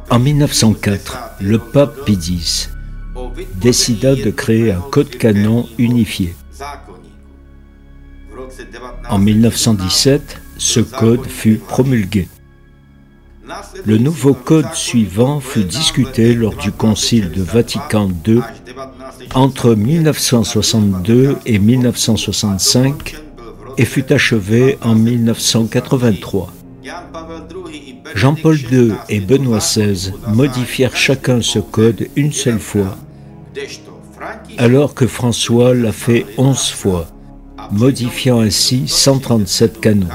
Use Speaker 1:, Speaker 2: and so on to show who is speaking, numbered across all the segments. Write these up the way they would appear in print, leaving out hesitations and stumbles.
Speaker 1: En 1904, le pape Pie X décida de créer un code canon unifié. En 1917, ce code fut promulgué. Le nouveau code suivant fut discuté lors du Concile de Vatican II entre 1962 et 1965 et fut achevé en 1983. Jean-Paul II et Benoît XVI modifièrent chacun ce code une seule fois, alors que François l'a fait 11 fois, modifiant ainsi 137 canons.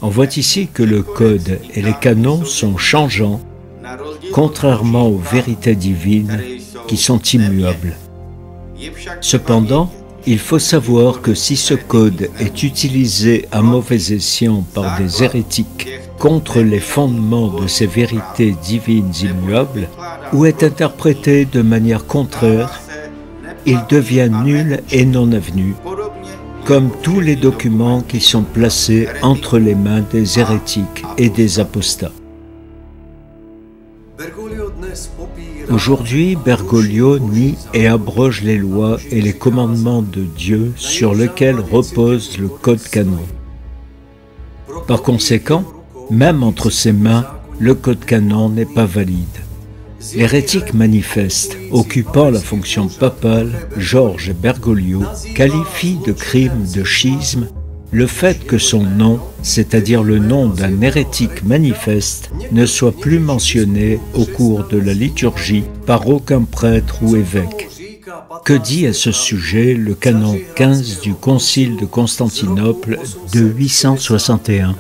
Speaker 1: On voit ici que le code et les canons sont changeants, contrairement aux vérités divines qui sont immuables. Cependant, il faut savoir que si ce code est utilisé à mauvais escient par des hérétiques contre les fondements de ces vérités divines immuables, ou est interprété de manière contraire, il devient nul et non avenu, comme tous les documents qui sont placés entre les mains des hérétiques et des apostats. Aujourd'hui, Bergoglio nie et abroge les lois et les commandements de Dieu sur lesquels repose le code canon. Par conséquent, même entre ses mains, le code canon n'est pas valide. L'hérétique manifeste, occupant la fonction papale, Georges Bergoglio, qualifie de crime de schisme le fait que son nom, c'est-à-dire le nom d'un hérétique manifeste, ne soit plus mentionné au cours de la liturgie par aucun prêtre ou évêque. Que dit à ce sujet le canon 15 du Concile de Constantinople de 861 ?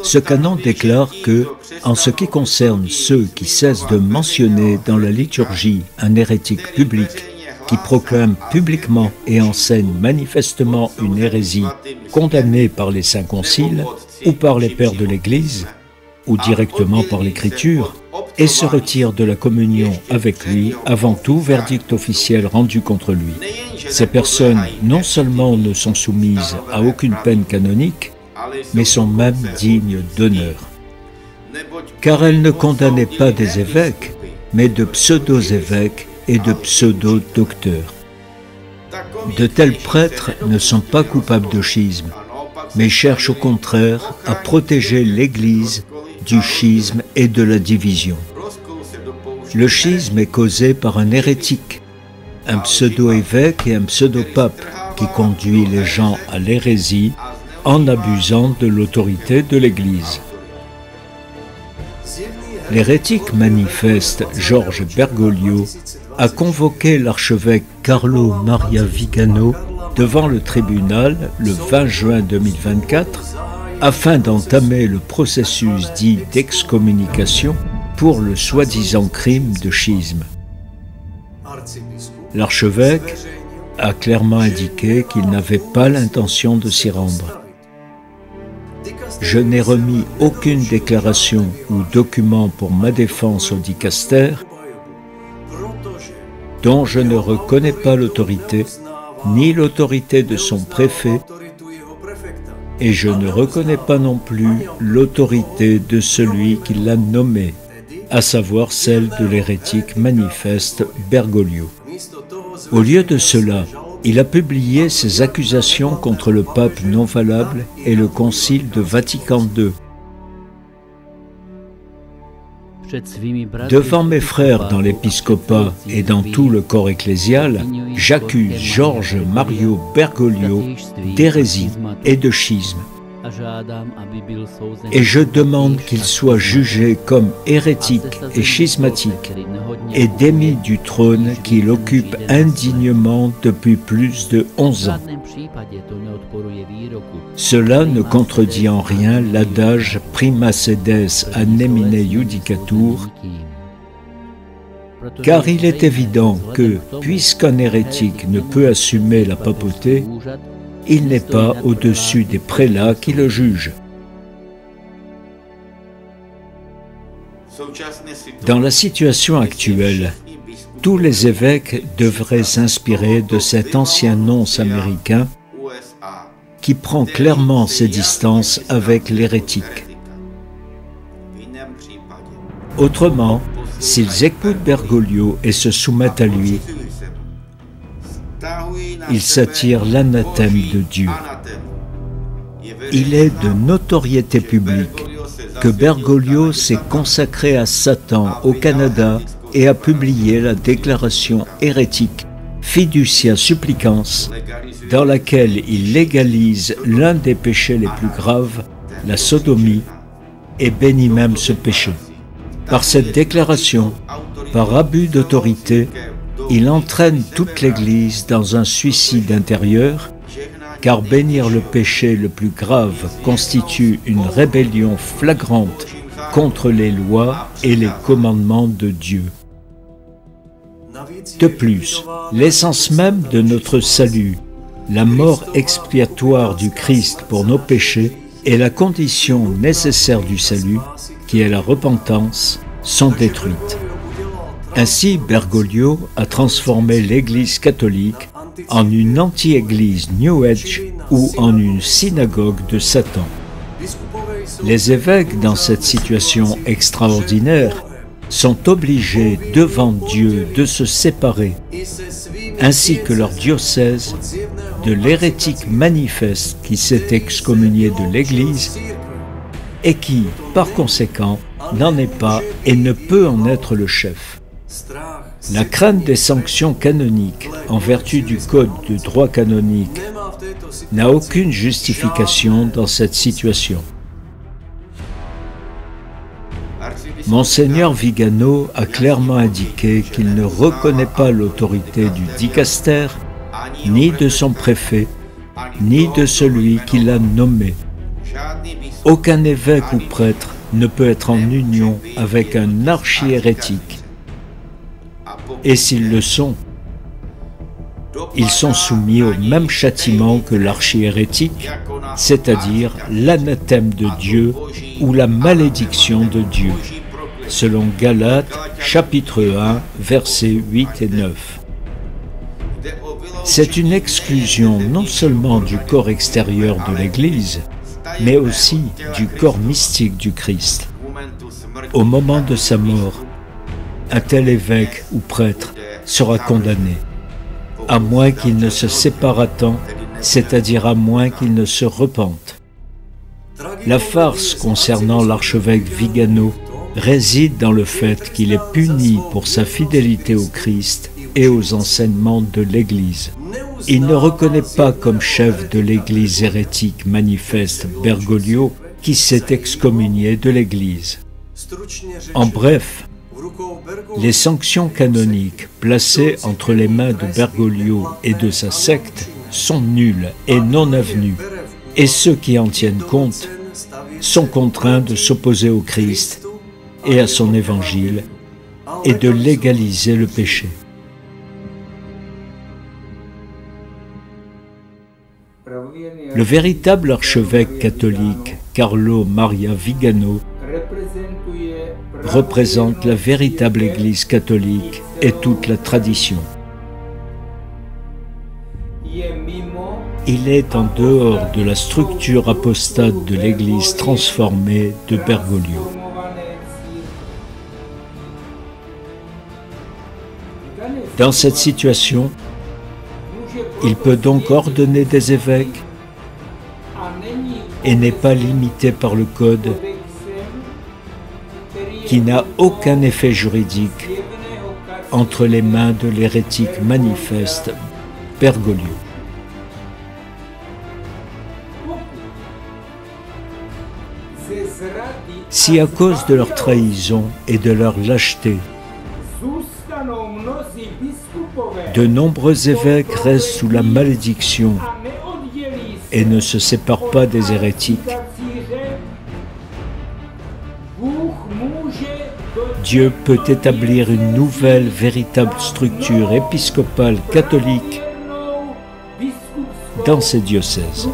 Speaker 1: Ce canon déclare que, en ce qui concerne ceux qui cessent de mentionner dans la liturgie un hérétique public, qui proclame publiquement et enseigne manifestement une hérésie condamnée par les saints conciles, ou par les pères de l'Église, ou directement par l'Écriture, et se retire de la communion avec lui avant tout verdict officiel rendu contre lui. Ces personnes non seulement ne sont soumises à aucune peine canonique, mais sont même dignes d'honneur. Car elles ne condamnaient pas des évêques, mais de pseudo-évêques et de pseudo-docteurs. De tels prêtres ne sont pas coupables de schisme, mais cherchent au contraire à protéger l'Église du schisme et de la division. Le schisme est causé par un hérétique, un pseudo-évêque et un pseudo-pape qui conduit les gens à l'hérésie en abusant de l'autorité de l'Église. L'hérétique manifeste Georges Bergoglio a convoqué l'archevêque Carlo Maria Vigano devant le tribunal le 20 juin 2024 afin d'entamer le processus dit d'excommunication pour le soi-disant crime de schisme. L'archevêque a clairement indiqué qu'il n'avait pas l'intention de s'y rendre. Je n'ai remis aucune déclaration ou document pour ma défense au dicaster, dont je ne reconnais pas l'autorité, ni l'autorité de son préfet, et je ne reconnais pas non plus l'autorité de celui qui l'a nommé, à savoir celle de l'hérétique manifeste Bergoglio. Au lieu de cela, il a publié ses accusations contre le pape non valable et le Concile de Vatican II. Devant mes frères dans l'épiscopat et dans tout le corps ecclésial, j'accuse Georges Mario Bergoglio d'hérésie et de schisme. Et je demande qu'il soit jugé comme hérétique et schismatique et démis du trône qu'il occupe indignement depuis plus de 11 ans. Cela ne contredit en rien l'adage prima sedes ad nemine judicatur, car il est évident que, puisqu'un hérétique ne peut assumer la papauté, il n'est pas au-dessus des prélats qui le jugent. Dans la situation actuelle, tous les évêques devraient s'inspirer de cet ancien nonce américain qui prend clairement ses distances avec l'hérétique. Autrement, s'ils écoutent Bergoglio et se soumettent à lui, ils s'attirent l'anathème de Dieu. Il est de notoriété publique que Bergoglio s'est consacré à Satan au Canada et a publié la déclaration hérétique Fiducia Supplicans, dans laquelle il légalise l'un des péchés les plus graves, la sodomie, et bénit même ce péché. Par cette déclaration, par abus d'autorité, il entraîne toute l'Église dans un suicide intérieur, car bénir le péché le plus grave constitue une rébellion flagrante contre les lois et les commandements de Dieu. De plus, l'essence même de notre salut, la mort expiatoire du Christ pour nos péchés et la condition nécessaire du salut, qui est la repentance, sont détruites. Ainsi, Bergoglio a transformé l'Église catholique en une anti-église New Age ou en une synagogue de Satan. Les évêques, dans cette situation extraordinaire, sont obligés devant Dieu de se séparer, ainsi que leur diocèse, de l'hérétique manifeste qui s'est excommunié de l'Église et qui, par conséquent, n'en est pas et ne peut en être le chef. La crainte des sanctions canoniques en vertu du code de droit canonique n'a aucune justification dans cette situation. Monseigneur Vigano a clairement indiqué qu'il ne reconnaît pas l'autorité du dicaster, ni de son préfet, ni de celui qui l'a nommé. Aucun évêque ou prêtre ne peut être en union avec un archihérétique. Et s'ils le sont, ils sont soumis au même châtiment que l'archihérétique, c'est-à-dire l'anathème de Dieu ou la malédiction de Dieu, selon Galates, chapitre 1, versets 8 et 9. C'est une exclusion non seulement du corps extérieur de l'Église, mais aussi du corps mystique du Christ. Au moment de sa mort, un tel évêque ou prêtre sera condamné, à moins qu'il ne se sépare à temps, c'est-à-dire à moins qu'il ne se repente. La farce concernant l'archevêque Vigano réside dans le fait qu'il est puni pour sa fidélité au Christ et aux enseignements de l'Église. Il ne reconnaît pas comme chef de l'Église hérétique manifeste Bergoglio qui s'est excommunié de l'Église. En bref, les sanctions canoniques placées entre les mains de Bergoglio et de sa secte sont nulles et non avenues, et ceux qui en tiennent compte sont contraints de s'opposer au Christ et à son évangile et de légaliser le péché. Le véritable archevêque catholique, Carlo Maria Vigano, représente la véritable Église catholique et toute la tradition. Il est en dehors de la structure apostate de l'Église transformée de Bergoglio. Dans cette situation, il peut donc ordonner des évêques et n'est pas limité par le code qui n'a aucun effet juridique entre les mains de l'hérétique manifeste Bergoglio. Si à cause de leur trahison et de leur lâcheté, de nombreux évêques restent sous la malédiction et ne se séparent pas des hérétiques, Dieu peut établir une nouvelle véritable structure épiscopale catholique dans ces diocèses.